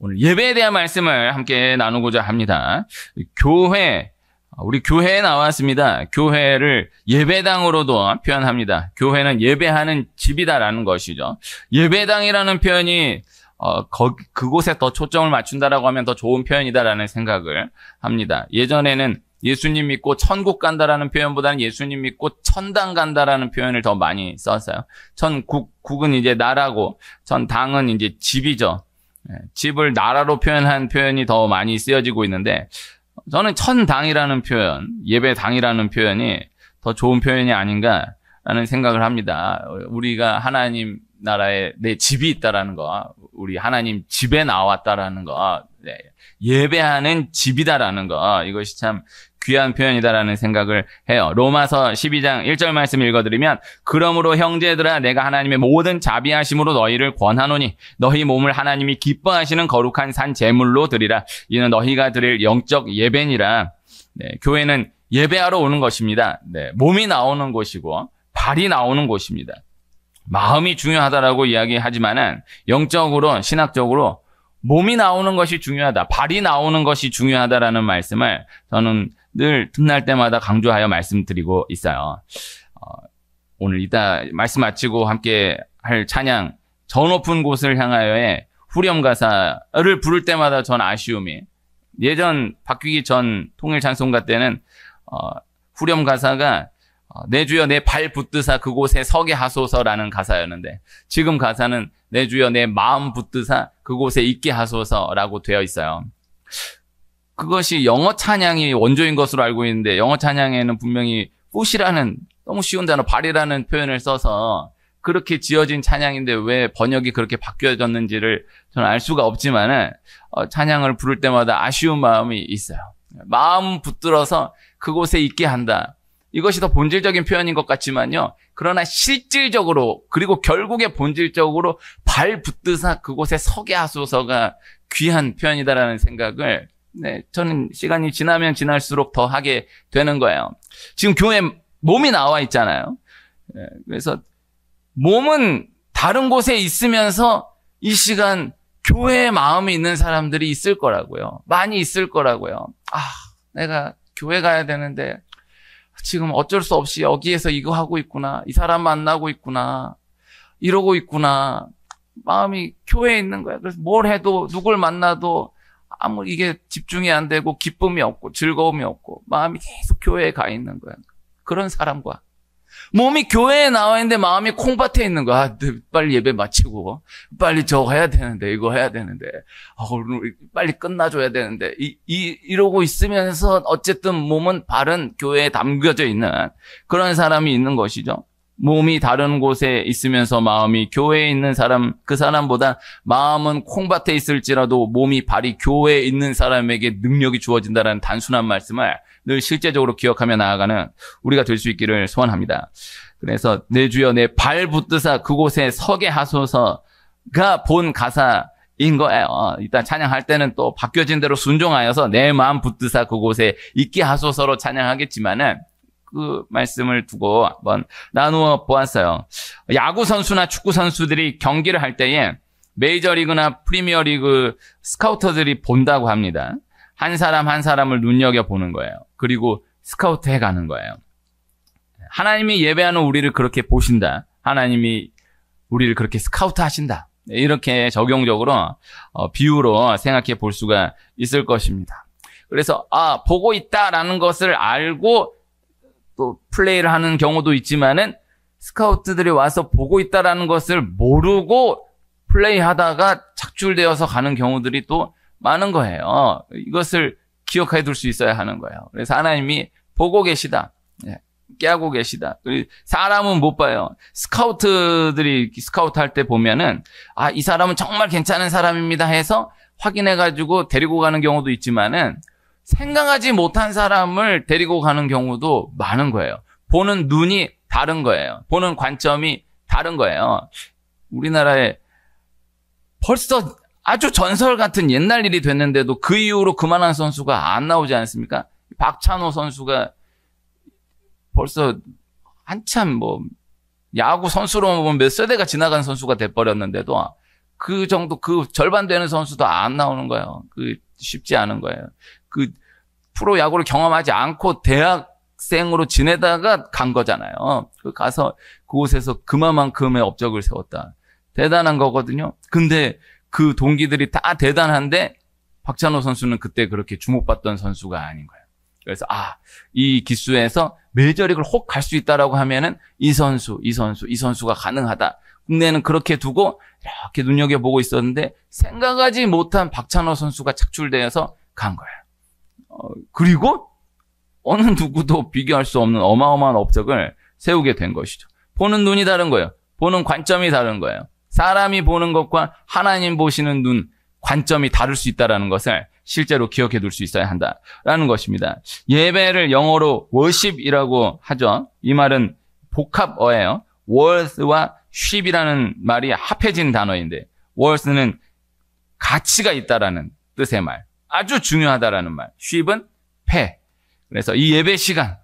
오늘 예배에 대한 말씀을 함께 나누고자 합니다. 우리 교회에 나왔습니다. 교회를 예배당으로도 표현합니다. 교회는 예배하는 집이다라는 것이죠. 예배당이라는 표현이 그곳에 더 초점을 맞춘다라고 하면 더 좋은 표현이다라는 생각을 합니다. 예전에는 예수님 믿고 천국 간다라는 표현보다는 예수님 믿고 천당 간다라는 표현을 더 많이 썼어요. 국은 이제 나라고 천당은 이제 집이죠. 집을 나라로 표현한 표현이 더 많이 쓰여지고 있는데 저는 천당이라는 표현, 예배당이라는 표현이 더 좋은 표현이 아닌가라는 생각을 합니다. 우리가 하나님 나라에 내 집이 있다라는 거, 우리 하나님 집에 나왔다라는 거, 예배하는 집이다라는 거, 이것이 참 귀한 표현이다라는 생각을 해요. 로마서 12장 1절 말씀 읽어드리면 그러므로 형제들아 내가 하나님의 모든 자비하심으로 너희를 권하노니 너희 몸을 하나님이 기뻐하시는 거룩한 산 제물로 드리라. 이는 너희가 드릴 영적 예배니라. 교회는 예배하러 오는 것입니다. 몸이 나오는 곳이고 발이 나오는 곳입니다. 마음이 중요하다라고 이야기하지만은 영적으로 신학적으로 몸이 나오는 것이 중요하다. 발이 나오는 것이 중요하다라는 말씀을 저는 늘 틈날 때마다 강조하여 말씀드리고 있어요. 오늘 이따 말씀 마치고 함께 할 찬양 저 높은 곳을 향하여의 후렴 가사를 부를 때마다 전 아쉬움이 예전 바뀌기 전 통일 찬송가 때는 후렴 가사가 내 주여 내 발 붙드사 그곳에 서게 하소서라는 가사였는데 지금 가사는 내 주여 내 마음 붙드사 그곳에 있게 하소서라고 되어 있어요. 그것이 영어 찬양이 원조인 것으로 알고 있는데 영어 찬양에는 분명히 foot이라는 너무 쉬운 단어 발이라는 표현을 써서 그렇게 지어진 찬양인데 왜 번역이 그렇게 바뀌어졌는지를 저는 알 수가 없지만은 찬양을 부를 때마다 아쉬운 마음이 있어요. 마음 붙들어서 그곳에 있게 한다. 이것이 더 본질적인 표현인 것 같지만요. 그러나 실질적으로 그리고 결국에 본질적으로 발 붙드사 그곳에 서게 하소서가 귀한 표현이다라는 생각을 저는 시간이 지나면 지날수록 더 하게 되는 거예요. 지금 교회 몸이 나와 있잖아요. 그래서 몸은 다른 곳에 있으면서 이 시간 교회에 마음이 있는 사람들이 있을 거라고요. 많이 있을 거라고요. 내가 교회 가야 되는데 지금 어쩔 수 없이 여기에서 이거 하고 있구나. 이 사람 만나고 있구나. 이러고 있구나. 마음이 교회에 있는 거야. 그래서 뭘 해도 누굴 만나도 이게 집중이 안 되고 기쁨이 없고 즐거움이 없고 마음이 계속 교회에 가 있는 거야. 그런 사람과 몸이 교회에 나와 있는데 마음이 콩밭에 있는 거야. 빨리 예배 마치고 빨리 저거 해야 되는데 이거 해야 되는데 빨리 끝나줘야 되는데 이러고 있으면서 어쨌든 몸은 발은 교회에 담겨져 있는 그런 사람이 있는 것이죠. 몸이 다른 곳에 있으면서 마음이 교회에 있는 사람, 그 사람보다 마음은 콩밭에 있을지라도 몸이 발이 교회에 있는 사람에게 능력이 주어진다는 단순한 말씀을 늘 실제적으로 기억하며 나아가는 우리가 될 수 있기를 소원합니다. 그래서 내 주여 내 발 붙드사 그곳에 서게 하소서가 본 가사인 거예요. 일단 찬양할 때는 또 바뀌어진 대로 순종하여서 내 마음 붙드사 그곳에 있게 하소서로 찬양하겠지만은 그 말씀을 두고 한번 나누어 보았어요. 야구 선수나 축구 선수들이 경기를 할 때에 메이저리그나 프리미어리그 스카우터들이 본다고 합니다. 한 사람 한 사람을 눈여겨보는 거예요. 그리고 스카우트해 가는 거예요. 하나님이 예배하는 우리를 그렇게 보신다. 하나님이 우리를 그렇게 스카우트 하신다. 이렇게 적용적으로 비유로 생각해 볼 수가 있을 것입니다. 그래서 보고 있다라는 것을 알고 또 플레이를 하는 경우도 있지만은 스카우트들이 와서 보고 있다라는 것을 모르고 플레이하다가 착출되어서 가는 경우들이 또 많은 거예요. 이것을 기억해 둘 수 있어야 하는 거예요. 그래서 하나님이 보고 계시다. 깨하고 계시다. 사람은 못 봐요. 스카우트들이 스카우트 할 때 보면은 이 사람은 정말 괜찮은 사람입니다 해서 확인해가지고 데리고 가는 경우도 있지만은 생각하지 못한 사람을 데리고 가는 경우도 많은 거예요. 보는 눈이 다른 거예요. 보는 관점이 다른 거예요. 우리나라에 벌써 아주 전설 같은 옛날 일이 됐는데도 그 이후로 그만한 선수가 안 나오지 않습니까? 박찬호 선수가 벌써 한참 야구 선수로 보면 몇 세대가 지나간 선수가 돼버렸는데도 그 정도, 그 절반 되는 선수도 안 나오는 거예요. 쉽지 않은 거예요. 프로 야구를 경험하지 않고 대학생으로 지내다가 간 거잖아요. 가서 그곳에서 그만큼의 업적을 세웠다. 대단한 거거든요. 근데 그 동기들이 다 대단한데 박찬호 선수는 그때 그렇게 주목받던 선수가 아닌 거예요. 그래서 이 기수에서 메이저리그를 혹 갈 수 있다라고 하면은 이 선수가 가능하다. 국내는 그렇게 두고 이렇게 눈여겨보고 있었는데 생각하지 못한 박찬호 선수가 착출되어서 간 거예요. 그리고 어느 누구도 비교할 수 없는 어마어마한 업적을 세우게 된 것이죠. 보는 눈이 다른 거예요. 보는 관점이 다른 거예요. 사람이 보는 것과 하나님 보시는 눈, 관점이 다를 수 있다는 것을 실제로 기억해 둘 수 있어야 한다라는 것입니다. 예배를 영어로 worship이라고 하죠. 이 말은 복합어예요. worth와 ship이라는 말이 합해진 단어인데 worth는 가치가 있다라는 뜻의 말, 아주 중요하다라는 말, ship은 배. 그래서 이 예배 시간,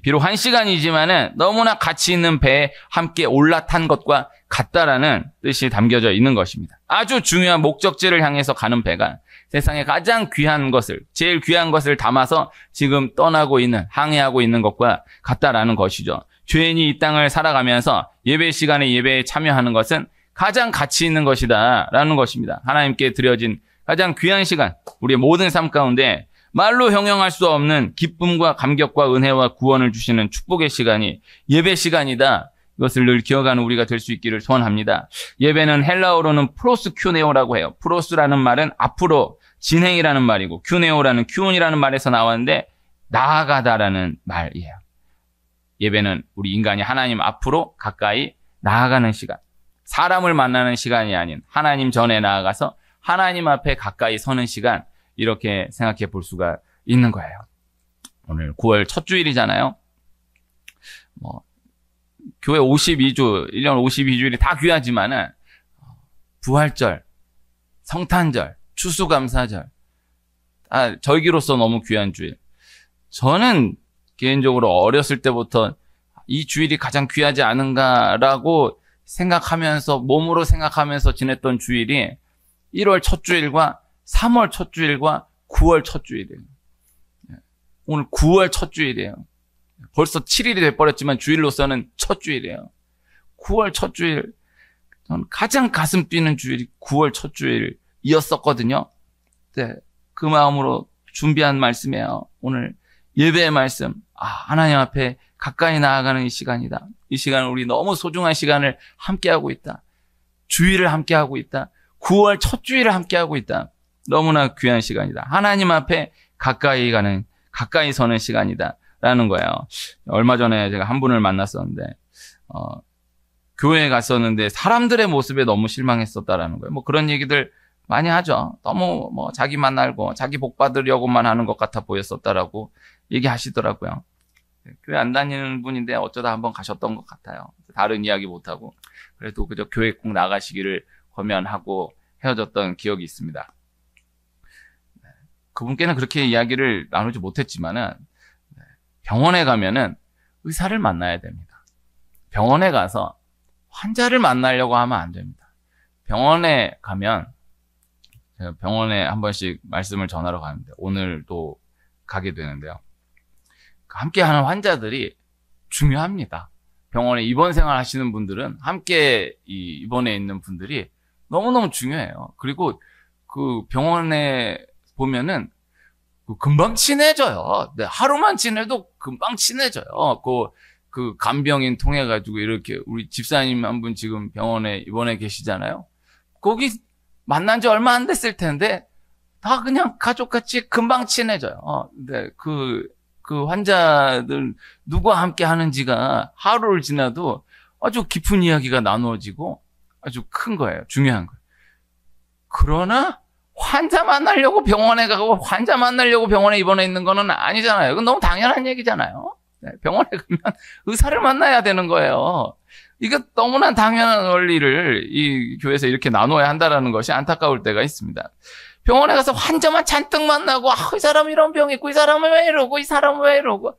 비록 1시간이지만은 너무나 가치 있는 배에 함께 올라탄 것과 같다라는 뜻이 담겨져 있는 것입니다. 아주 중요한 목적지를 향해서 가는 배가 세상에 가장 귀한 것을, 제일 귀한 것을 담아서 지금 떠나고 있는, 항해하고 있는 것과 같다라는 것이죠. 죄인이 이 땅을 살아가면서 예배 시간에 예배에 참여하는 것은 가장 가치 있는 것이다라는 것입니다. 하나님께 드려진 가장 귀한 시간, 우리의 모든 삶 가운데 말로 형용할 수 없는 기쁨과 감격과 은혜와 구원을 주시는 축복의 시간이 예배 시간이다. 이것을 늘 기억하는 우리가 될 수 있기를 소원합니다. 예배는 헬라어로는 프로스큐네오라고 해요. 프로스라는 말은 앞으로, 진행이라는 말이고 큐네오라는 큐온이라는 말에서 나왔는데 나아가다라는 말이에요. 예배는 우리 인간이 하나님 앞으로 가까이 나아가는 시간, 사람을 만나는 시간이 아닌 하나님 전에 나아가서 하나님 앞에 가까이 서는 시간, 이렇게 생각해 볼 수가 있는 거예요. 오늘 9월 첫 주일이잖아요. 교회 52주, 1년 52주일이 다 귀하지만은 부활절, 성탄절, 추수감사절, 절기로서 너무 귀한 주일. 저는 개인적으로 어렸을 때부터 이 주일이 가장 귀하지 않은가라고 생각하면서, 몸으로 생각하면서 지냈던 주일이 1월 첫 주일과 3월 첫 주일과 9월 첫 주일이에요. 오늘 9월 첫 주일이에요. 벌써 7일이 돼버렸지만 주일로서는 첫 주일이에요. 9월 첫 주일, 저는 가장 가슴 뛰는 주일이 9월 첫 주일이었었거든요. 네, 그 마음으로 준비한 말씀이에요. 오늘 예배의 말씀, 하나님 앞에 가까이 나아가는 이 시간이다. 이 시간은 우리 너무 소중한 시간을 함께하고 있다. 주일을 함께하고 있다. 9월 첫 주일을 함께하고 있다. 너무나 귀한 시간이다. 하나님 앞에 가까이 서는 시간이다. 라는 거예요. 얼마 전에 제가 한 분을 만났었는데, 교회에 갔었는데 사람들의 모습에 너무 실망했었다라는 거예요. 그런 얘기들 많이 하죠. 너무 자기 만나고 자기 복 받으려고만 하는 것 같아 보였었다라고 얘기하시더라고요. 교회 안 다니는 분인데 어쩌다 한번 가셨던 것 같아요. 다른 이야기 못하고. 그래도 그저 교회 꼭 나가시기를 권면하고 헤어졌던 기억이 있습니다. 그분께는 그렇게 이야기를 나누지 못했지만은, 병원에 가면은 의사를 만나야 됩니다. 병원에 가서 환자를 만나려고 하면 안 됩니다. 병원에 가면, 제가 병원에 한 번씩 말씀을 전하러 가는데, 오늘도 가게 되는데요. 함께 하는 환자들이 중요합니다. 병원에 입원 생활 하시는 분들은 함께 입원해 있는 분들이 너무너무 중요해요. 그리고 그 병원에 보면은 금방 친해져요. 네, 하루만 지내도 금방 친해져요. 그 간병인 통해 가지고 이렇게 우리 집사님 한 분 지금 병원에 입원해 계시잖아요. 거기 만난 지 얼마 안 됐을 텐데 다 그냥 가족같이 금방 친해져요. 근데 그 환자들 누구와 함께 하는지가 하루를 지나도 아주 깊은 이야기가 나누어지고 아주 큰 거예요. 중요한 거예요. 그러나 환자 만나려고 병원에 가고 환자 만나려고 병원에 입원해 있는 거는 아니잖아요. 그건 너무 당연한 얘기잖아요. 네, 병원에 가면 의사를 만나야 되는 거예요. 이거 너무나 당연한 원리를 이 교회에서 이렇게 나눠야 한다는 것이 안타까울 때가 있습니다. 병원에 가서 환자만 잔뜩 만나고, 이 사람 이런 병이 있고, 이 사람은 왜 이러고, 이 사람은 왜 이러고.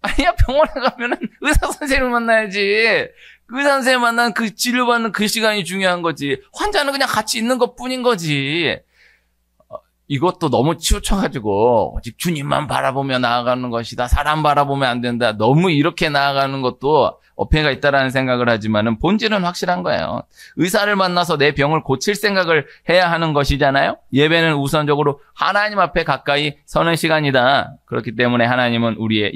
아니야, 병원에 가면은 의사 선생님을 만나야지. 의사 선생님 만난 그 치료받는 그 시간이 중요한 거지. 환자는 그냥 같이 있는 것 뿐인 거지. 이것도 너무 치우쳐가지고 오직 주님만 바라보며 나아가는 것이다. 사람 바라보면 안 된다. 너무 이렇게 나아가는 것도 어폐가 있다라는 생각을 하지만은 본질은 확실한 거예요. 의사를 만나서 내 병을 고칠 생각을 해야 하는 것이잖아요. 예배는 우선적으로 하나님 앞에 가까이 서는 시간이다. 그렇기 때문에 하나님은 우리를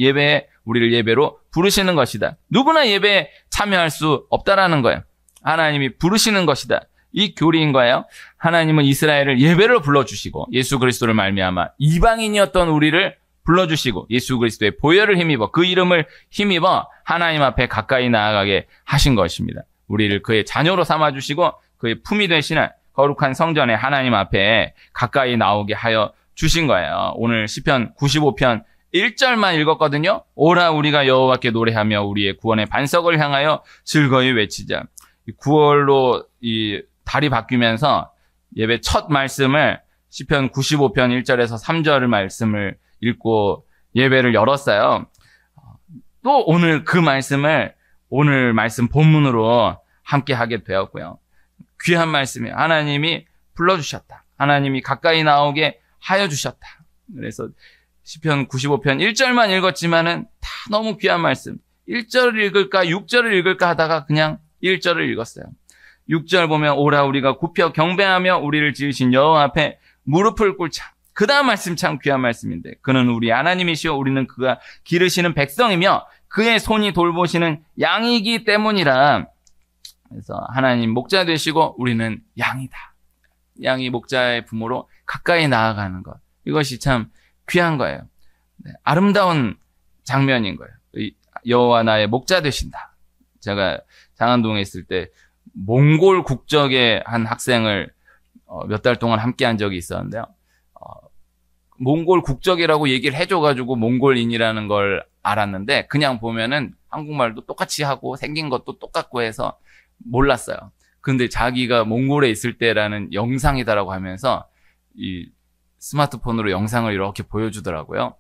예배로 부르시는 것이다. 누구나 예배에 참여할 수 없다라는 거예요. 하나님이 부르시는 것이다. 이 교리인 거예요. 하나님은 이스라엘을 예배로 불러주시고 예수 그리스도를 말미암아 이방인이었던 우리를 불러주시고 예수 그리스도의 보혈을 힘입어 그 이름을 힘입어 하나님 앞에 가까이 나아가게 하신 것입니다. 우리를 그의 자녀로 삼아주시고 그의 품이 되시는 거룩한 성전에 하나님 앞에 가까이 나오게 하여 주신 거예요. 오늘 시편 95편 1절만 읽었거든요. 오라 우리가 여호와께 노래하며 우리의 구원의 반석을 향하여 즐거이 외치자. 9월로 이 달이 바뀌면서 예배 첫 말씀을 시편 95편 1절에서 3절 말씀을 읽고 예배를 열었어요. 또 오늘 그 말씀을 오늘 말씀 본문으로 함께 하게 되었고요. 귀한 말씀이에요. 하나님이 불러주셨다. 하나님이 가까이 나오게 하여 주셨다. 그래서 시편 95편 1절만 읽었지만은 다 너무 귀한 말씀. 1절을 읽을까 6절을 읽을까 하다가 그냥 1절을 읽었어요. 6절 보면 오라 우리가 굽혀 경배하며 우리를 지으신 여호와 앞에 무릎을 꿇자. 그 다음 말씀 참 귀한 말씀인데 그는 우리 하나님이시오 우리는 그가 기르시는 백성이며 그의 손이 돌보시는 양이기 때문이라. 그래서 하나님 목자 되시고 우리는 양이다. 양이 목자의 부모로 가까이 나아가는 것. 이것이 참 귀한 거예요. 네, 아름다운 장면인 거예요. 여호와 나의 목자 되신다. 제가 장안동에 있을 때 몽골 국적의 한 학생을 몇 달 동안 함께 한 적이 있었는데요. 몽골 국적이라고 얘기를 해줘가지고 몽골인이라는 걸 알았는데 그냥 보면은 한국말도 똑같이 하고 생긴 것도 똑같고 해서 몰랐어요. 근데 자기가 몽골에 있을 때라는 영상이다라고 하면서 이 스마트폰으로 영상을 이렇게 보여주더라고요.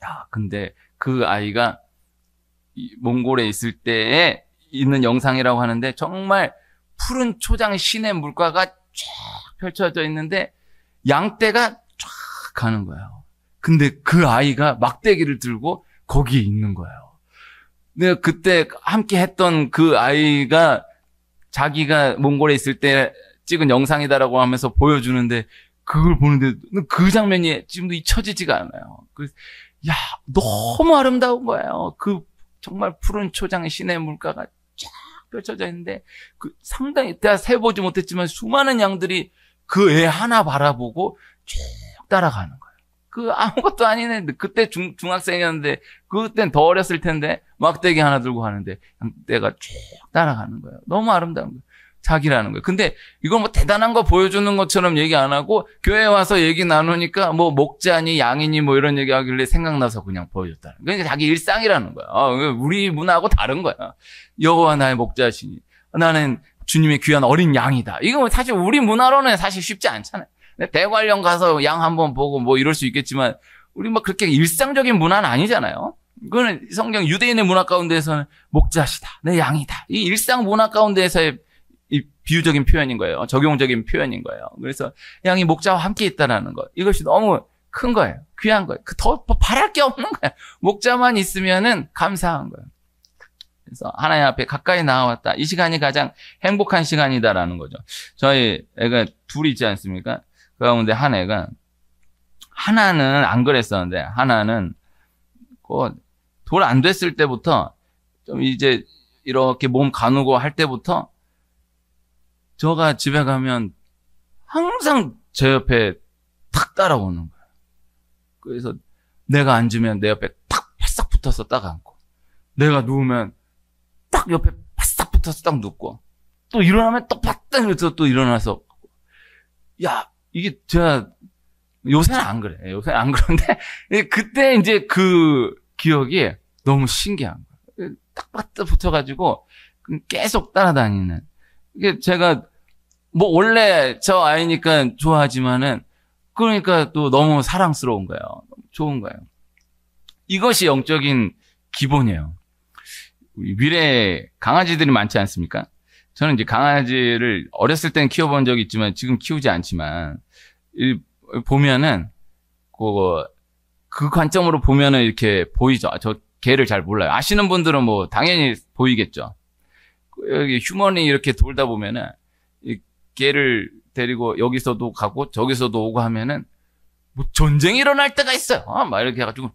야, 근데 그 아이가 이 몽골에 있을 때에 있는 영상이라고 하는데 정말 푸른 초장 시내 물가가 쫙 펼쳐져 있는데 양떼가 쫙 가는 거예요. 근데 그 아이가 막대기를 들고 거기에 있는 거예요. 내가 그때 함께 했던 그 아이가 자기가 몽골에 있을 때 찍은 영상이다라고 하면서 보여주는데 그걸 보는데 그 장면이 지금도 잊혀지지가 않아요. 야, 너무 아름다운 거예요. 그 정말 푸른 초장의 시내 물가가 쫙 펼쳐져 있는데 그 상당히 내가 세보지 못했지만 수많은 양들이 그 애 하나 바라보고 쭉 따라가는 거예요. 그 아무것도 아니네. 그때 중학생이었는데 그땐 더 어렸을 텐데 막대기 하나 들고 가는데 양떼가 쭉 따라가는 거예요. 너무 아름다운 거예요. 자기라는 거예요. 근데 이거 뭐 대단한 거 보여주는 것처럼 얘기 안 하고 교회 와서 얘기 나누니까 뭐 목자니 양이니 뭐 이런 얘기 하길래 생각나서 그냥 보여줬다는 거예요. 그러니까 자기 일상이라는 거예요. 우리 문화하고 다른 거야. 여호와 나의 목자시니 나는 주님의 귀한 어린 양이다. 이거 사실 우리 문화로는 사실 쉽지 않잖아요. 대관령 가서 양 한번 보고 뭐 이럴 수 있겠지만 우리 뭐 그렇게 일상적인 문화는 아니잖아요. 이거는 성경 유대인의 문화 가운데에서는 목자시다. 내 양이다. 이 일상 문화 가운데에서의 이 비유적인 표현인 거예요. 적용적인 표현인 거예요. 그래서 양이 목자와 함께 있다라는 것. 이것이 너무 큰 거예요. 귀한 거예요. 더 바랄 게 없는 거예요. 목자만 있으면은 감사한 거예요. 그래서 하나님 앞에 가까이 나와왔다. 이 시간이 가장 행복한 시간이다라는 거죠. 저희 애가 둘이 있지 않습니까? 그 가운데 한 애가 하나는 안 그랬었는데 하나는 돌 안 됐을 때부터 좀 이제 이렇게 몸 가누고 할 때부터 저가 집에 가면 항상 제 옆에 탁 따라오는 거예요. 그래서 내가 앉으면 내 옆에 탁 바싹 붙어서 딱 앉고 내가 누우면 딱 옆에 바싹 붙어서 딱 눕고 또 일어나면 또 바싹 해서 또 일어나서 야 이게 제가 요새는 안 그래. 요새는 안 그런데 그때 이제 그 기억이 너무 신기한 거예요. 딱 바싹 붙어가지고 계속 따라다니는. 이게 제가 뭐 원래 저 아이니까 좋아하지만은 그러니까 또 너무 사랑스러운 거예요. 좋은 거예요. 이것이 영적인 기본이에요. 우리 미래 강아지들이 많지 않습니까? 저는 이제 강아지를 어렸을 때는 키워본 적이 있지만 지금 키우지 않지만 보면은 그 관점으로 보면은 이렇게 보이죠. 저 개를 잘 몰라요. 아시는 분들은 뭐 당연히 보이겠죠. 여기 휴먼이 이렇게 돌다 보면은 이 개를 데리고 여기서도 가고 저기서도 오고 하면은 뭐 전쟁이 일어날 때가 있어요. 막 이렇게 해가지고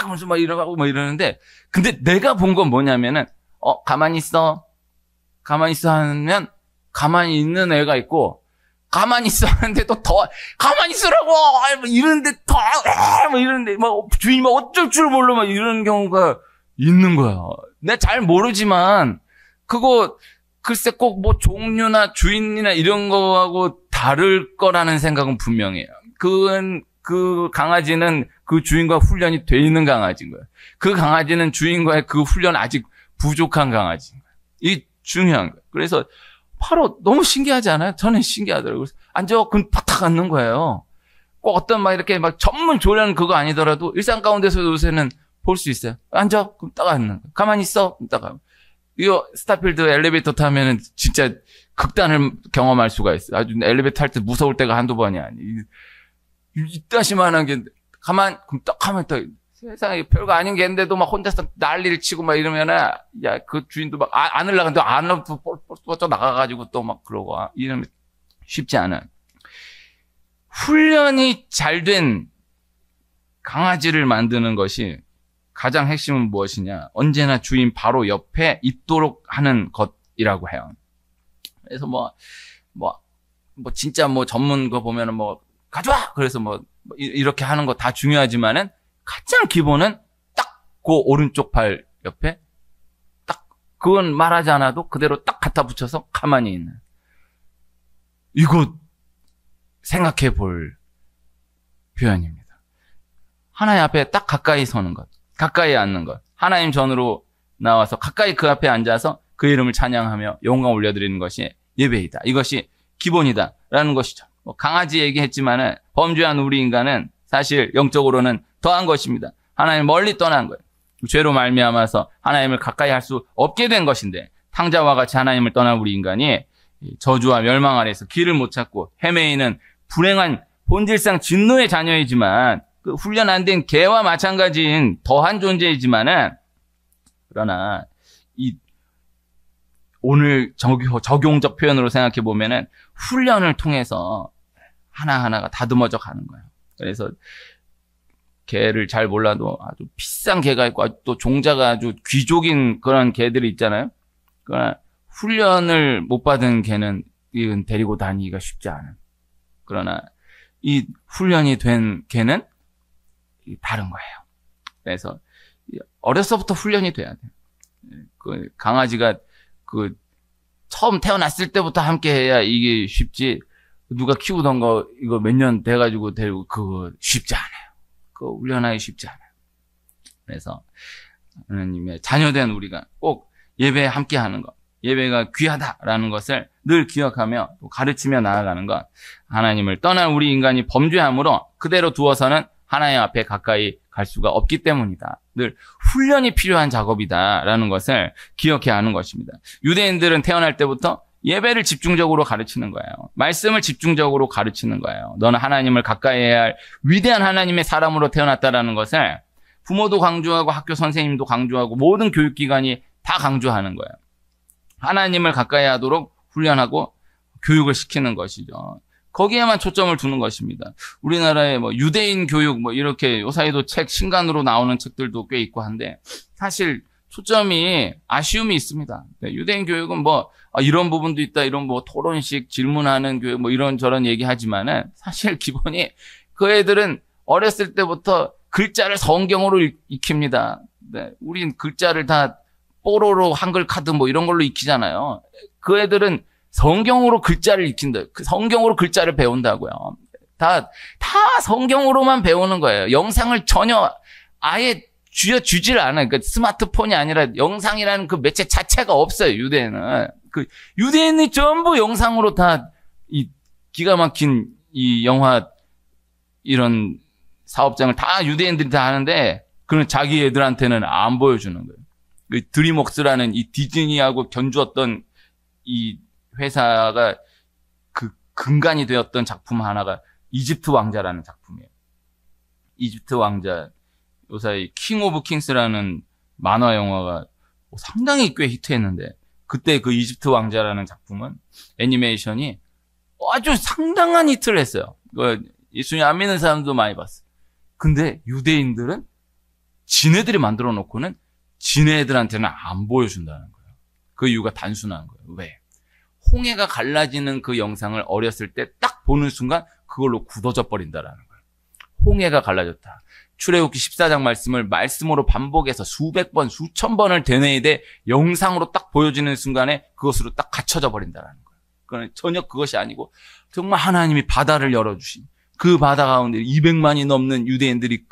하면서 막 이러고 막 이러는데, 근데 내가 본 건 뭐냐면은 가만히 있어 하면 가만히 있는 애가 있고, 가만히 있어 하는데 또 더 가만히 있으라고 뭐 이러는데 더 뭐 이러는데 막 주인이 막 어쩔 줄 몰라 막 이런 경우가 있는 거야. 내가 잘 모르지만 그거 글쎄 꼭 뭐 종류나 주인이나 이런 거하고 다를 거라는 생각은 분명해요. 그 강아지는 그 주인과 훈련이 돼 있는 강아지인 거예요. 그 강아지는 주인과의 그 훈련 아직 부족한 강아지인 거예요. 이게 중요한 거예요. 그래서 바로 너무 신기하지 않아요? 저는 신기하더라고요. 그래서 앉아, 그럼 팍팍 앉는 거예요. 꼭 어떤 막 이렇게 막 전문 조련 그거 아니더라도 일상 가운데서 요새는 볼 수 있어요. 앉아, 그럼 딱 앉는 거예요. 가만히 있어, 그럼 딱 앉는 거예요. 이거 스타필드 엘리베이터 타면은 진짜 극단을 경험할 수가 있어요. 아주 엘리베이터 탈 때 무서울 때가 한두 번이 아니에요. 이따시만한 게 그럼 딱 하면 딱 세상에 별거 아닌 게 있는데도 막 혼자서 난리를 치고 막 이러면은 야 그 주인도 막 안 올라가는데 안으로 또 나가가지고 또 막 그러고 이러면 쉽지 않아. 훈련이 잘 된 강아지를 만드는 것이 가장 핵심은 무엇이냐? 언제나 주인 바로 옆에 있도록 하는 것이라고 해요. 그래서 뭐 진짜 뭐 전문 거 보면은 뭐 가져와! 그래서 뭐 이렇게 하는 거 다 중요하지만은 가장 기본은 딱 그 오른쪽 팔 옆에 딱 그건 말하지 않아도 그대로 딱 갖다 붙여서 가만히 있는. 이거 생각해 볼 표현입니다. 하나님 앞에 딱 가까이 서는 것. 가까이 앉는 것. 하나님 전으로 나와서 가까이 그 앞에 앉아서 그 이름을 찬양하며 영광 올려드리는 것이 예배이다. 이것이 기본이다. 라는 것이죠. 강아지 얘기했지만은 범죄한 우리 인간은 사실 영적으로는 더한 것입니다. 하나님 멀리 떠난 거예요. 죄로 말미암아서 하나님을 가까이 할 수 없게 된 것인데 탕자와 같이 하나님을 떠난 우리 인간이 저주와 멸망 아래서 길을 못 찾고 헤매이는 불행한 본질상 진노의 자녀이지만 그 훈련 안 된 개와 마찬가지인 더한 존재이지만은 그러나 이 오늘 적용적 표현으로 생각해 보면은 훈련을 통해서 하나하나가 다듬어져 가는 거예요. 그래서 개를 잘 몰라도 아주 비싼 개가 있고 또 종자가 아주 귀족인 그런 개들이 있잖아요. 그러나 훈련을 못 받은 개는 이건 데리고 다니기가 쉽지 않은. 그러나 이 훈련이 된 개는 다른 거예요. 그래서 어려서부터 훈련이 돼야 돼요. 그 강아지가 그 처음 태어났을 때부터 함께 해야 이게 쉽지. 누가 키우던 거 이거 몇 년 돼가지고 데리고 그거 쉽지 않아요. 그거 훈련하기 쉽지 않아요. 그래서 하나님의 자녀된 우리가 꼭 예배에 함께 하는 것, 예배가 귀하다라는 것을 늘 기억하며 또 가르치며 나아가는 것, 하나님을 떠난 우리 인간이 범죄함으로 그대로 두어서는 하나님 앞에 가까이 갈 수가 없기 때문이다. 늘 훈련이 필요한 작업이다라는 것을 기억해야 하는 것입니다. 유대인들은 태어날 때부터 예배를 집중적으로 가르치는 거예요. 말씀을 집중적으로 가르치는 거예요. 너는 하나님을 가까이 해야 할 위대한 하나님의 사람으로 태어났다라는 것을 부모도 강조하고 학교 선생님도 강조하고 모든 교육기관이 다 강조하는 거예요. 하나님을 가까이 하도록 훈련하고 교육을 시키는 것이죠. 거기에만 초점을 두는 것입니다. 우리나라의 뭐 유대인 교육 뭐 이렇게 요사이도 책 신간으로 나오는 책들도 꽤 있고 한데 사실 초점이 아쉬움이 있습니다. 유대인 교육은 뭐 이런 부분도 있다, 이런 뭐 토론식 질문하는 교육 뭐 이런 저런 얘기하지만은 사실 기본이 그 애들은 어렸을 때부터 글자를 성경으로 익힙니다. 네, 우린 글자를 다 뽀로로 한글 카드 뭐 이런 걸로 익히잖아요. 그 애들은 성경으로 글자를 익힌다. 그 성경으로 글자를 배운다고요. 다 성경으로만 배우는 거예요. 영상을 전혀 아예 쥐어주질 않아요. 그러니까 스마트폰이 아니라 영상이라는 그 매체 자체가 없어요. 유대인은. 그 유대인이 전부 영상으로 다 이 기가 막힌 이 영화 이런 사업장을 다 유대인들이 다 하는데 그는 자기 애들한테는 안 보여주는 거예요. 그 드림웍스라는 이 디즈니하고 견주었던 이 회사가 그 근간이 되었던 작품 하나가 이집트 왕자라는 작품이에요. 이집트 왕자, 요사이 킹 오브 킹스라는 만화 영화가 상당히 꽤 히트했는데, 그때 그 이집트 왕자라는 작품은 애니메이션이 아주 상당한 히트를 했어요. 예수님 안 믿는 사람도 많이 봤어. 근데 유대인들은 지네들이 만들어 놓고는 지네들한테는 안 보여준다는 거예요. 그 이유가 단순한 거예요. 왜? 홍해가 갈라지는 그 영상을 어렸을 때 딱 보는 순간 그걸로 굳어져 버린다라는 거예요. 홍해가 갈라졌다. 출애굽기 14장 말씀을 말씀으로 반복해서 수백 번, 수천 번을 되뇌이되 영상으로 딱 보여지는 순간에 그것으로 딱 갇혀져 버린다라는 거예요. 그건 전혀 그것이 아니고 정말 하나님이 바다를 열어주신 그 바다 가운데 200만이 넘는 유대인들이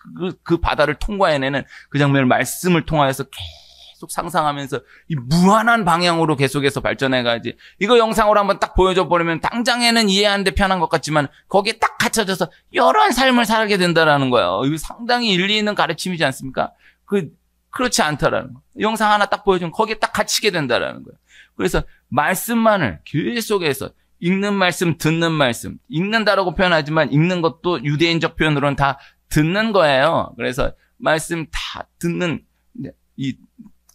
그 바다를 통과해내는 그 장면을 말씀을 통하여서 계속 상상하면서 이 무한한 방향으로 계속해서 발전해가야지. 이거 영상으로 한번 딱 보여줘 버리면 당장에는 이해하는데 편한 것 같지만 거기에 딱 갇혀져서 이런 삶을 살게 된다라는 거예요. 이거 상당히 일리 있는 가르침이지 않습니까? 그렇지 않다라는 거예요. 영상 하나 딱 보여주면 거기에 딱 갇히게 된다라는 거예요. 그래서 말씀만을 계속해서 읽는 말씀, 듣는 말씀, 읽는다라고 표현하지만 읽는 것도 유대인적 표현으로는 다 듣는 거예요. 그래서 말씀 다 듣는, 이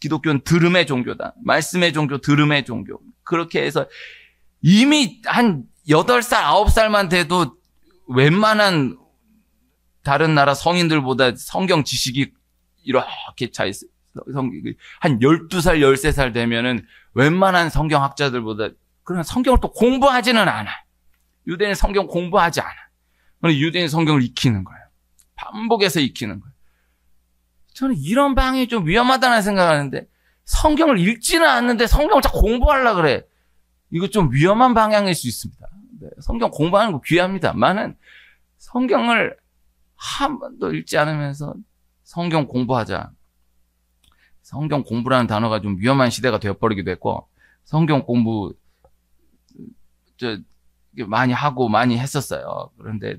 기독교는 들음의 종교다. 말씀의 종교, 들음의 종교. 그렇게 해서 이미 한 8살, 9살만 돼도 웬만한 다른 나라 성인들보다 성경 지식이 이렇게 차 있어요. 한 12살, 13살 되면은 웬만한 성경학자들보다 그러나 성경을 또 공부하지는 않아. 유대인 성경 공부하지 않아. 그런데 유대인 성경을 익히는 거예요. 반복해서 익히는 거예요. 저는 이런 방향이 좀 위험하다는 생각을 하는데, 성경을 읽지는 않는데 성경을 자꾸 공부하려고 그래. 이거 좀 위험한 방향일 수 있습니다. 네, 성경 공부하는 거 귀합니다만은 성경을 한 번도 읽지 않으면서 성경 공부하자. 성경 공부라는 단어가 좀 위험한 시대가 되어버리기도 했고, 성경 공부 많이 하고 많이 했었어요. 그런데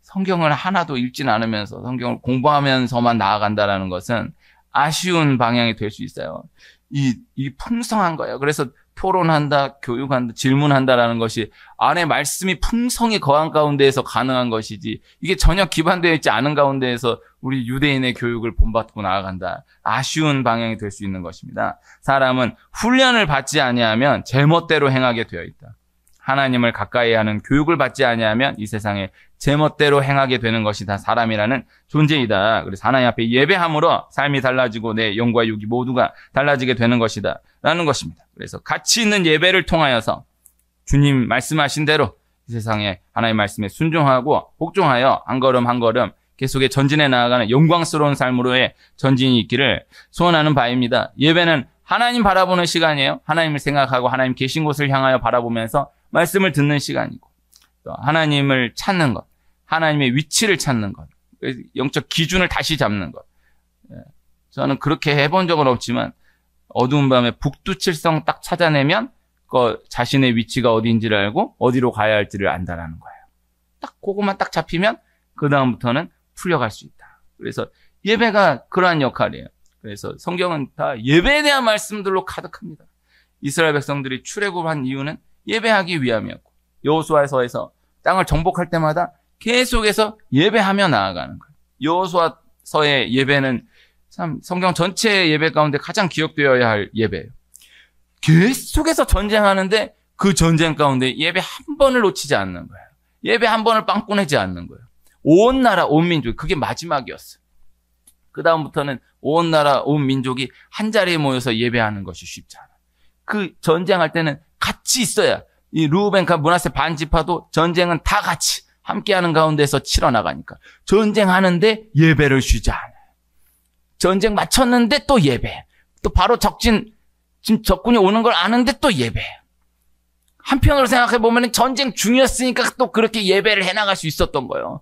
성경을 하나도 읽진 않으면서 성경을 공부하면서만 나아간다라는 것은 아쉬운 방향이 될 수 있어요. 이 풍성한 거예요. 그래서 토론한다, 교육한다, 질문한다라는 것이 안에 말씀이 풍성히 거한 가운데에서 가능한 것이지, 이게 전혀 기반되어 있지 않은 가운데에서 우리 유대인의 교육을 본받고 나아간다. 아쉬운 방향이 될 수 있는 것입니다. 사람은 훈련을 받지 아니하면 제멋대로 행하게 되어 있다. 하나님을 가까이 하는 교육을 받지 아니하면 이 세상에 제멋대로 행하게 되는 것이다. 사람이라는 존재이다. 그래서 하나님 앞에 예배함으로 삶이 달라지고 내 영과 육이 모두가 달라지게 되는 것이다. 라는 것입니다. 그래서 가치 있는 예배를 통하여서 주님 말씀하신 대로 이 세상에 하나님의 말씀에 순종하고 복종하여 한 걸음 한 걸음 계속에 전진해 나아가는 영광스러운 삶으로의 전진이 있기를 소원하는 바입니다. 예배는 하나님 바라보는 시간이에요. 하나님을 생각하고 하나님 계신 곳을 향하여 바라보면서 말씀을 듣는 시간이고, 또 하나님을 찾는 것, 하나님의 위치를 찾는 것, 영적 기준을 다시 잡는 것. 저는 그렇게 해본 적은 없지만 어두운 밤에 북두칠성 딱 찾아내면 그 자신의 위치가 어디인지를 알고 어디로 가야 할지를 안다라는 거예요. 딱 그것만 딱 잡히면 그 다음부터는 풀려갈 수 있다. 그래서 예배가 그러한 역할이에요. 그래서 성경은 다 예배에 대한 말씀들로 가득합니다. 이스라엘 백성들이 출애굽한 이유는 예배하기 위함이었고, 여호수아서에서 땅을 정복할 때마다 계속해서 예배하며 나아가는 거예요. 여호수아서의 예배는 참 성경 전체의 예배 가운데 가장 기억되어야 할 예배예요. 계속해서 전쟁하는데 그 전쟁 가운데 예배 한 번을 놓치지 않는 거예요. 예배 한 번을 빵꾸내지 않는 거예요. 온 나라, 온 민족, 그게 마지막이었어요. 그 다음부터는 온 나라, 온 민족이 한 자리에 모여서 예배하는 것이 쉽지 않아요. 그 전쟁할 때는 같이 있어야, 이 르우벤, 갓, 므낫세 반지파도 전쟁은 다 같이 함께하는 가운데서 치러 나가니까 전쟁하는데 예배를 쉬지 않아요. 전쟁 마쳤는데 또 예배, 또 바로 지금 적군이 오는 걸 아는데 또 예배. 한편으로 생각해 보면 전쟁 중이었으니까 또 그렇게 예배를 해나갈 수 있었던 거예요.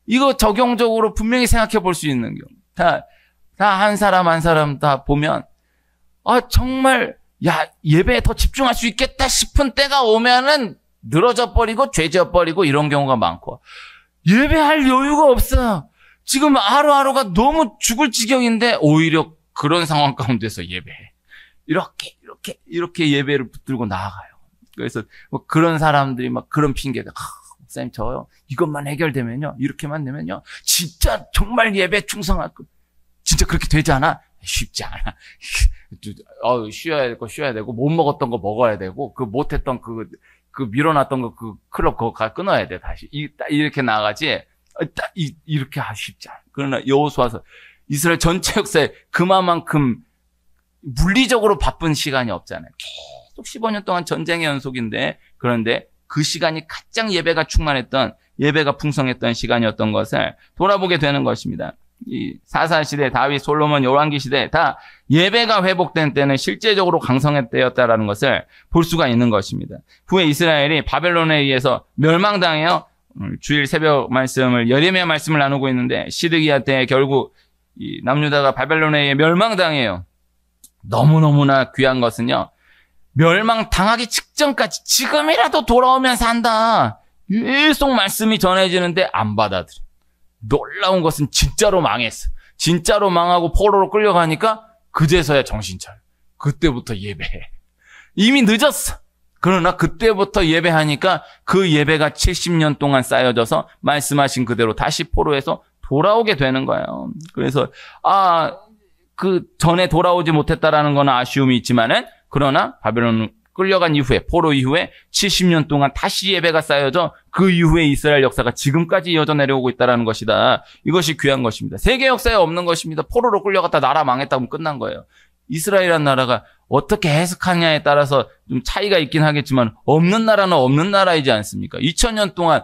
이거 적용적으로 분명히 생각해 볼 수 있는 경우, 다 한 사람 한 사람 다 보면 정말 예배에 더 집중할 수 있겠다 싶은 때가 오면은 늘어져 버리고 죄져 버리고 이런 경우가 많고, 예배할 여유가 없어요. 지금 하루하루가 너무 죽을 지경인데 오히려 그런 상황 가운데서 예배해. 이렇게 예배를 붙들고 나아가요. 그래서 뭐 그런 사람들이 막 그런 핑계가, 목사님 저요, 이것만 해결되면요, 이렇게만 되면요, 진짜 정말 예배 충성할 거. 진짜 그렇게 되지 않아? 쉽지 않아. 쉬어야 되고, 못 먹었던 거 먹어야 되고, 못했던 밀어놨던 거, 클럽 그거 끊어야 돼, 다시. 이렇게 나가지, 이렇게 쉽지 않아. 그러나 여호수아서 이스라엘 전체 역사에 그만큼 물리적으로 바쁜 시간이 없잖아요. 계속 15년 동안 전쟁의 연속인데, 그런데 그 시간이 가장 예배가 충만했던, 예배가 풍성했던 시간이었던 것을 돌아보게 되는 것입니다. 이 사사시대, 다윗, 솔로몬, 열왕기 시대 다 예배가 회복된 때는 실제적으로 강성했 때였다라는 것을 볼 수가 있는 것입니다. 후에 이스라엘이 바벨론에 의해서 멸망당해요. 오늘 주일 새벽 말씀을, 예레미야 말씀을 나누고 있는데, 시드기야 때 결국 이 남유다가 바벨론에 의해 멸망당해요. 너무너무나 귀한 것은요, 멸망당하기 직전까지 지금이라도 돌아오면 산다, 계속 말씀이 전해지는데 안 받아들여. 놀라운 것은 진짜로 망했어. 진짜로 망하고 포로로 끌려가니까 그제서야 정신 차려. 그때부터 예배해. 이미 늦었어. 그러나 그때부터 예배하니까 그 예배가 70년 동안 쌓여져서 말씀하신 그대로 다시 포로에서 돌아오게 되는 거예요. 그래서 그 전에 돌아오지 못했다라는 건 아쉬움이 있지만은, 그러나 바벨론 끌려간 이후에, 포로 이후에 70년 동안 다시 예배가 쌓여져 그 이후에 이스라엘 역사가 지금까지 이어져 내려오고 있다는 것이다. 이것이 귀한 것입니다. 세계 역사에 없는 것입니다. 포로로 끌려갔다 나라 망했다면 끝난 거예요. 이스라엘이라는 나라가 어떻게 해석하냐에 따라서 좀 차이가 있긴 하겠지만, 없는 나라는 없는 나라이지 않습니까? 2000년 동안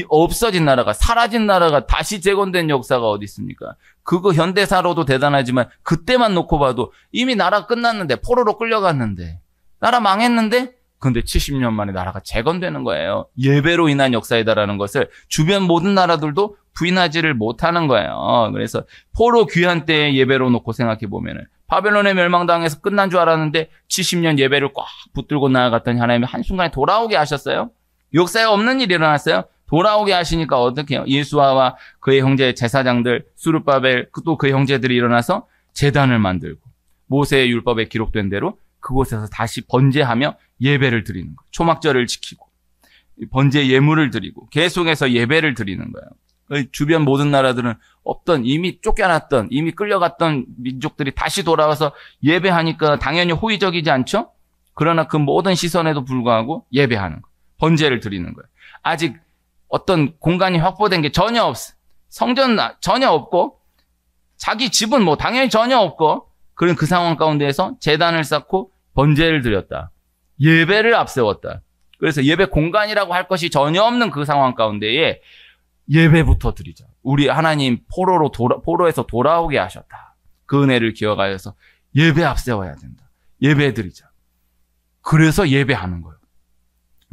없어진 나라가, 사라진 나라가 다시 재건된 역사가 어디 있습니까? 그거 현대사로도 대단하지만 그때만 놓고 봐도 이미 나라 끝났는데, 포로로 끌려갔는데, 나라 망했는데, 근데 70년 만에 나라가 재건되는 거예요. 예배로 인한 역사이다라는 것을 주변 모든 나라들도 부인하지를 못하는 거예요. 그래서 포로 귀한 때의 예배로 놓고 생각해 보면은, 바벨론에 멸망당해서 끝난 줄 알았는데 70년 예배를 꽉 붙들고 나아갔더니 하나님이 한순간에 돌아오게 하셨어요. 역사에 없는 일이 일어났어요. 돌아오게 하시니까 어떻게 해요? 예수아와 그의 형제 제사장들, 수르바벨, 또 그의 형제들이 일어나서 제단을 만들고, 모세의 율법에 기록된 대로 그곳에서 다시 번제하며 예배를 드리는 거예요. 초막절을 지키고 번제 예물을 드리고 계속해서 예배를 드리는 거예요. 주변 모든 나라들은 없던, 이미 쫓겨났던, 이미 끌려갔던 민족들이 다시 돌아와서 예배하니까 당연히 호의적이지 않죠? 그러나 그 모든 시선에도 불구하고 예배하는 거예요. 번제를 드리는 거예요. 아직 어떤 공간이 확보된 게 전혀 없어. 성전 전혀 없고, 자기 집은 뭐 당연히 전혀 없고, 그런 그 상황 가운데에서 제단을 쌓고 번제를 드렸다. 예배를 앞세웠다. 그래서 예배 공간이라고 할 것이 전혀 없는 그 상황 가운데에 예배부터 드리자. 우리 하나님 포로에서 돌아오게 하셨다. 그 은혜를 기억하여서 예배 앞세워야 된다. 예배 드리자. 그래서 예배하는 거예요.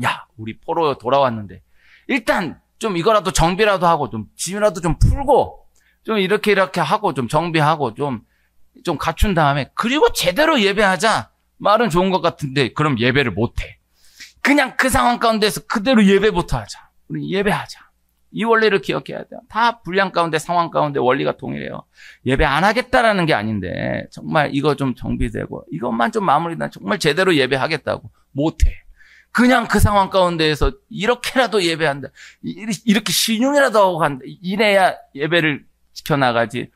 야, 우리 포로 돌아왔는데 일단 좀 이거라도 정비라도 하고, 좀 짐이라도 좀 풀고, 좀 이렇게 하고, 좀 정비하고, 좀 갖춘 다음에, 그리고 제대로 예배하자. 말은 좋은 것 같은데, 그럼 예배를 못해. 그냥 그 상황 가운데서 그대로 예배부터 하자. 우리 예배하자. 이 원리를 기억해야 돼요. 다 분량 가운데, 상황 가운데 원리가 동일해요. 예배 안 하겠다라는 게 아닌데, 정말 이거 좀 정비되고, 이것만 좀 마무리나 정말 제대로 예배하겠다고. 못해. 그냥 그 상황 가운데에서 이렇게라도 예배한다. 이렇게 신용이라도 하고 간다. 이래야 예배를 지켜나가지.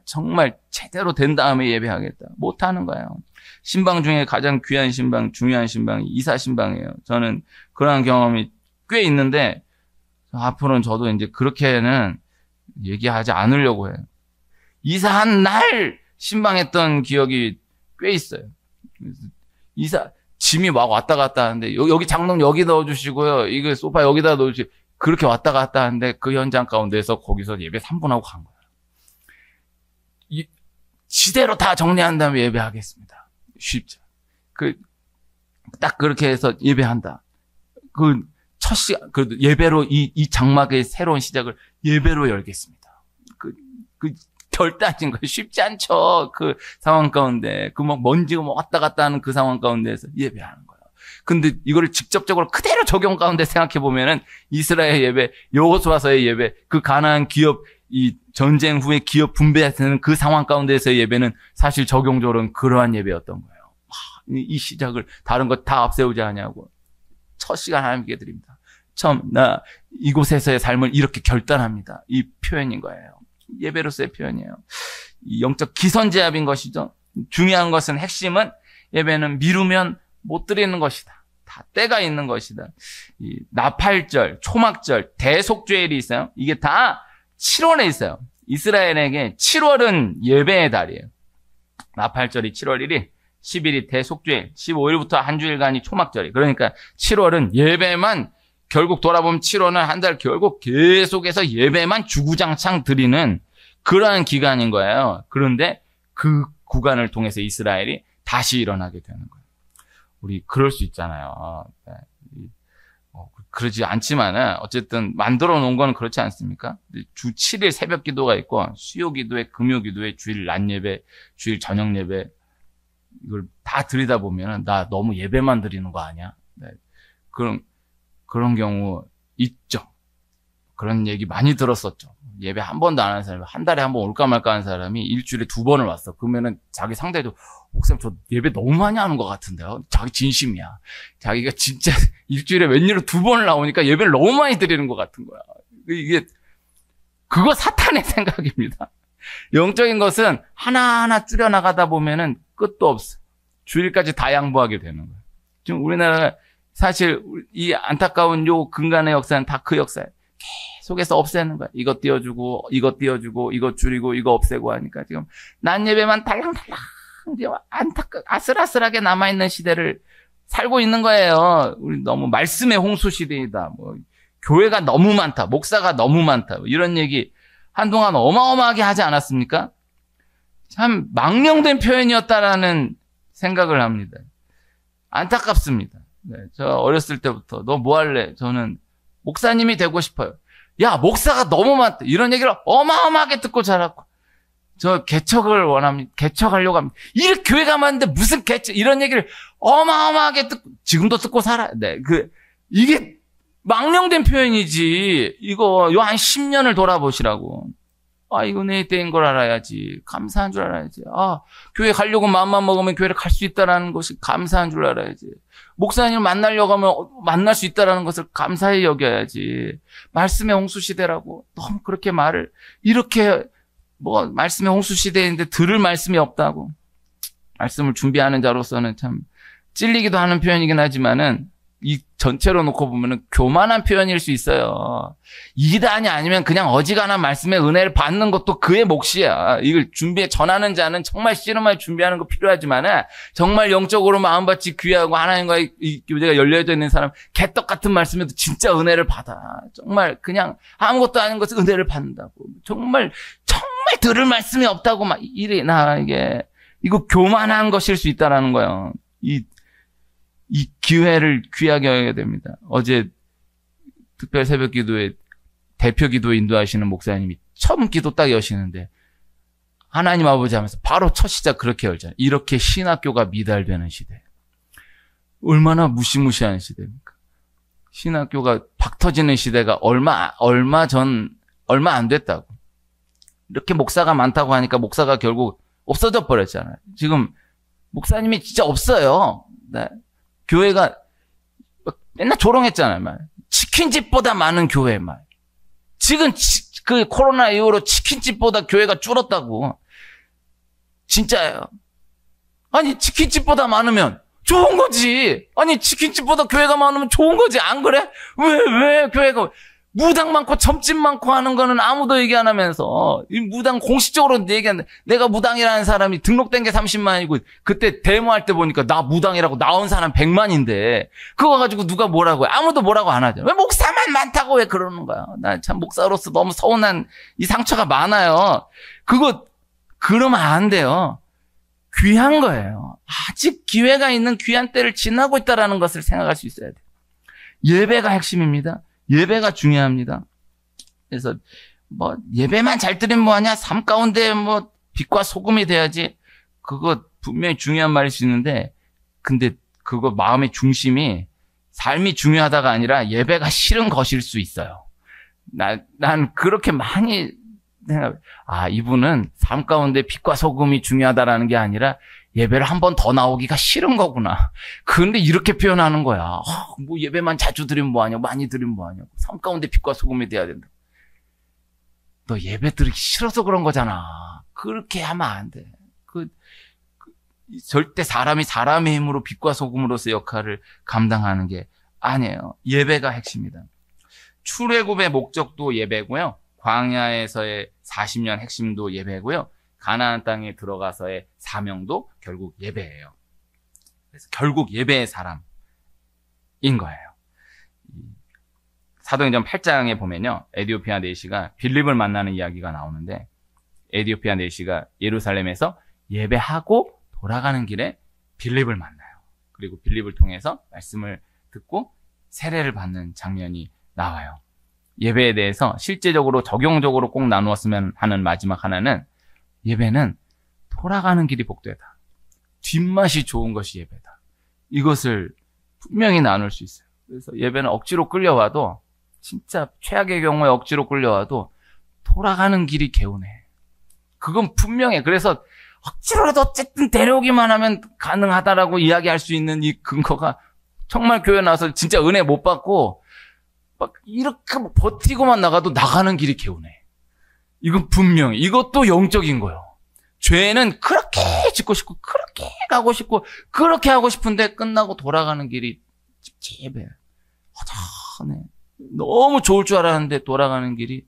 정말 제대로 된 다음에 예배하겠다. 못하는 거예요. 신방 중에 가장 귀한 신방, 중요한 신방이 이사 신방이에요. 저는 그러한 경험이 꽤 있는데, 앞으로는 저도 이제 그렇게는 얘기하지 않으려고 해요. 이사한 날 신방했던 기억이 꽤 있어요. 짐이 막 왔다 갔다 하는데, 여기 장롱 여기 넣어주시고요. 이거 소파 여기다 넣어주시고, 그렇게 왔다 갔다 하는데, 그 현장 가운데서 거기서 예배 3분하고 간 거예요. 지대로 다 정리한 다음에 예배하겠습니다. 쉽죠. 딱 그렇게 해서 예배한다. 첫 시간, 예배로 이 장막의 새로운 시작을 예배로 열겠습니다. 결단인 거예요. 쉽지 않죠. 그 상황 가운데. 막 먼지가 왔다 갔다 하는 그 상황 가운데에서 예배하는 거예요. 근데 이거를 직접적으로 그대로 적용 가운데 생각해 보면은 이스라엘 예배, 여호수아서의 예배, 그 가나안 기업, 이 전쟁 후에 기업 분배되는 그 상황 가운데서의 예배는 사실 적용적으로는 그러한 예배였던 거예요. 이 시작을 다른 것 다 앞세우자 하냐고. 첫 시간 하나님께 드립니다. 처음 나 이곳에서의 삶을 이렇게 결단합니다. 이 표현인 거예요. 예배로서의 표현이에요. 이 영적 기선제압인 것이죠. 중요한 것은 핵심은 예배는 미루면 못 드리는 것이다. 다 때가 있는 것이다. 이 나팔절, 초막절, 대속죄일이 있어요. 이게 다 7월에 있어요. 이스라엘에게 7월은 예배의 달이에요. 나팔절이 7월 1일, 10일이 대속죄일, 15일부터 한 주일간이 초막절이. 그러니까 7월은 예배만 결국 돌아보면 7월은 한 달 결국 계속해서 예배만 주구장창 드리는 그러한 기간인 거예요. 그런데 그 구간을 통해서 이스라엘이 다시 일어나게 되는 거예요. 우리 그럴 수 있잖아요. 그러지 않지만은 어쨌든 만들어 놓은 건 그렇지 않습니까? 주 7일 새벽 기도가 있고 수요 기도회, 금요 기도회, 주일 낮 예배, 주일 저녁 예배 이걸 다 드리다 보면은 나 너무 예배만 드리는 거 아니야? 네. 그런 경우 있죠. 그런 얘기 많이 들었었죠. 예배 한 번도 안 하는 사람이 한 달에 한 번 올까 말까 하는 사람이 일주일에 2번을 왔어. 그러면은 자기 상대도 목사님 저 예배 너무 많이 하는 것 같은데요. 자기 진심이야. 자기가 진짜 일주일에 웬일로 2번을 나오니까 예배를 너무 많이 드리는 것 같은 거야. 이게 그거 사탄의 생각입니다. 영적인 것은 하나하나 줄여나가다 보면은 끝도 없어. 주일까지 다 양보하게 되는 거예요. 지금 우리나라가 사실 이 안타까운 요 근간의 역사는 다 그 역사예요. 계속해서 없애는 거야. 이거 띄워주고, 이거 띄워주고, 이거 줄이고, 이거 없애고 하니까 지금 낮 예배만 달랑달랑 아슬아슬하게 남아있는 시대를 살고 있는 거예요. 우리 너무 말씀의 홍수 시대이다. 뭐 교회가 너무 많다. 목사가 너무 많다. 뭐 이런 얘기 한동안 어마어마하게 하지 않았습니까? 참 망령된 표현이었다라는 생각을 합니다. 안타깝습니다. 네, 저 어렸을 때부터 너 뭐 할래? 저는 목사님이 되고 싶어요. 야, 목사가 너무 많다. 이런 얘기를 어마어마하게 듣고 자랐고. 저 개척을 원합니다. 개척하려고 합니다. 이렇게 교회가 많은데 무슨 개척, 이런 얘기를 어마어마하게 듣고, 지금도 듣고 살아요. 네, 이게 망령된 표현이지. 이거 요 한 10년을 돌아보시라고. 아, 이거 내 때인 걸 알아야지. 감사한 줄 알아야지. 아, 교회 가려고 마음만 먹으면 교회를 갈 수 있다는 것이 감사한 줄 알아야지. 목사님을 만나려고 하면 만날 수 있다는 것을 감사히 여겨야지. 말씀의 홍수 시대라고 너무 그렇게 말을 이렇게 뭐 말씀의 홍수 시대인데 들을 말씀이 없다고. 말씀을 준비하는 자로서는 참 찔리기도 하는 표현이긴 하지만은 이 전체로 놓고 보면은 교만한 표현일 수 있어요. 이단이 아니면 그냥 어지간한 말씀의 은혜를 받는 것도 그의 몫이야. 이걸 전하는 자는 정말 씨름하게 준비하는 거 필요하지만은 정말 영적으로 마음밭이 귀하고 하나님과의 이 교제가 열려져 있는 사람 개떡 같은 말씀에도 진짜 은혜를 받아. 정말 그냥 아무것도 아닌 것을 은혜를 받는다고. 정말 들을 말씀이 없다고 막 이거 교만한 것일 수 있다라는 거예요. 이 기회를 귀하게 여겨야 됩니다. 어제 특별 새벽 기도에 대표 기도에 인도하시는 목사님이 처음 기도 딱 여시는데 하나님 아버지 하면서 바로 첫 시작 그렇게 열잖아요. 이렇게 신학교가 미달되는 시대. 얼마나 무시무시한 시대입니까? 신학교가 박 터지는 시대가 얼마 안 됐다고. 이렇게 목사가 많다고 하니까 목사가 결국 없어져 버렸잖아요. 지금 목사님이 진짜 없어요. 네. 교회가 맨날 조롱했잖아요, 말. 치킨집보다 많은 교회, 말. 지금 그 코로나 이후로 치킨집보다 교회가 줄었다고. 진짜예요. 아니, 치킨집보다 많으면 좋은 거지. 아니, 치킨집보다 교회가 많으면 좋은 거지. 안 그래? 왜 교회가 무당 많고 점집 많고 하는 거는 아무도 얘기 안 하면서 이 무당 공식적으로 얘기하는데 내가 무당이라는 사람이 등록된 게 30만이고 그때 데모할 때 보니까 나 무당이라고 나온 사람 100만인데 그거 가지고 누가 뭐라고 해. 아무도 뭐라고 안 하죠. 왜 목사만 많다고 왜 그러는 거야. 나 참 목사로서 너무 서운한 이 상처가 많아요. 그러면 안 돼요. 귀한 거예요. 아직 기회가 있는 귀한 때를 지나고 있다는 것을 생각할 수 있어야 돼요. 예배가 핵심입니다. 예배가 중요합니다. 그래서 예배만 잘 드리면 뭐하냐? 삶 가운데 빛과 소금이 돼야지. 그거 분명히 중요한 말일 수 있는데 근데 그거 마음의 중심이 삶이 중요하다가 아니라 예배가 싫은 것일 수 있어요. 난 그렇게 많이 생각해. 이분은 삶 가운데 빛과 소금이 중요하다라는 게 아니라 예배를 한 번 더 나오기가 싫은 거구나. 그런데 이렇게 표현하는 거야. 뭐 예배만 자주 드리면 뭐하냐, 많이 드리면 뭐하냐. 삶 가운데 빛과 소금이 돼야 된다. 너 예배 드리기 싫어서 그런 거잖아. 그렇게 하면 안 돼. 절대 사람이 사람의 힘으로 빛과 소금으로서 역할을 감당하는 게 아니에요. 예배가 핵심이다. 출애굽의 목적도 예배고요. 광야에서의 40년 핵심도 예배고요. 가나안 땅에 들어가서의 사명도 결국 예배예요. 그래서 결국 예배의 사람인 거예요. 사도행전 8장에 보면요. 에디오피아 내시가 빌립을 만나는 이야기가 나오는데 에디오피아 내시가 예루살렘에서 예배하고 돌아가는 길에 빌립을 만나요. 그리고 빌립을 통해서 말씀을 듣고 세례를 받는 장면이 나와요. 예배에 대해서 실제적으로 적용적으로 꼭 나누었으면 하는 마지막 하나는 예배는 돌아가는 길이 복되다. 뒷맛이 좋은 것이 예배다. 이것을 분명히 나눌 수 있어요. 그래서 예배는 억지로 끌려와도 진짜 최악의 경우에 억지로 끌려와도 돌아가는 길이 개운해. 그건 분명해. 그래서 억지로라도 어쨌든 데려오기만 하면 가능하다라고 이야기할 수 있는 이 근거가 정말 교회 나와서 진짜 은혜 못 받고 막 이렇게 버티고만 나가도 나가는 길이 개운해. 이건 분명히. 이것도 영적인 거예요. 죄는 그렇게 짓고 싶고 그렇게 가고 싶고 그렇게 하고 싶은데 끝나고 돌아가는 길이 찝찝해. 허전해. 너무 좋을 줄 알았는데 돌아가는 길이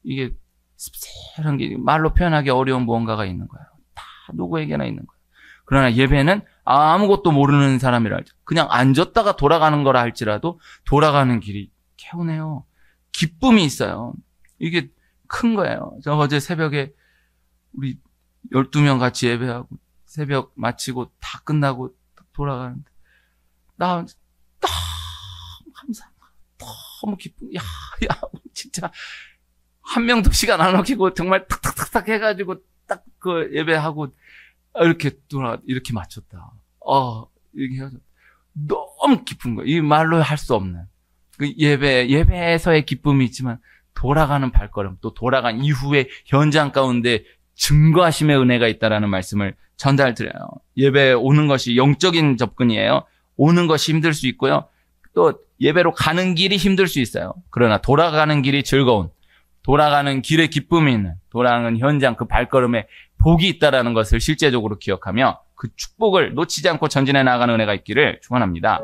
이게 씁쓸한 길이 말로 표현하기 어려운 무언가가 있는 거예요. 다 누구에게나 있는 거예요. 그러나 예배는 아무것도 모르는 사람이라 할지 그냥 앉았다가 돌아가는 거라 할지라도 돌아가는 길이 개운해요. 기쁨이 있어요. 이게 큰 거예요. 저 어제 새벽에 우리 12명 같이 예배하고 새벽 마치고 다 끝나고 돌아가는데 나 너무 감사한 거야. 너무 기쁨. 야, 진짜 한 명도 시간 안 아끼고 정말 탁탁탁탁 해가지고 딱 그 예배하고 이렇게 이렇게 마쳤다. 이렇게 해서 너무 기쁜 거야. 이 말로 할 수 없는 그 예배에서의 기쁨이 있지만 돌아가는 발걸음, 또 돌아간 이후의 현장 가운데 증거하심의 은혜가 있다라는 말씀을 전달드려요. 예배에 오는 것이 영적인 접근이에요. 오는 것이 힘들 수 있고요. 또 예배로 가는 길이 힘들 수 있어요. 그러나 돌아가는 길이 즐거운, 돌아가는 길에 기쁨이 있는, 돌아가는 현장 그 발걸음에 복이 있다라는 것을 실제적으로 기억하며 그 축복을 놓치지 않고 전진해 나가는 은혜가 있기를 축원합니다.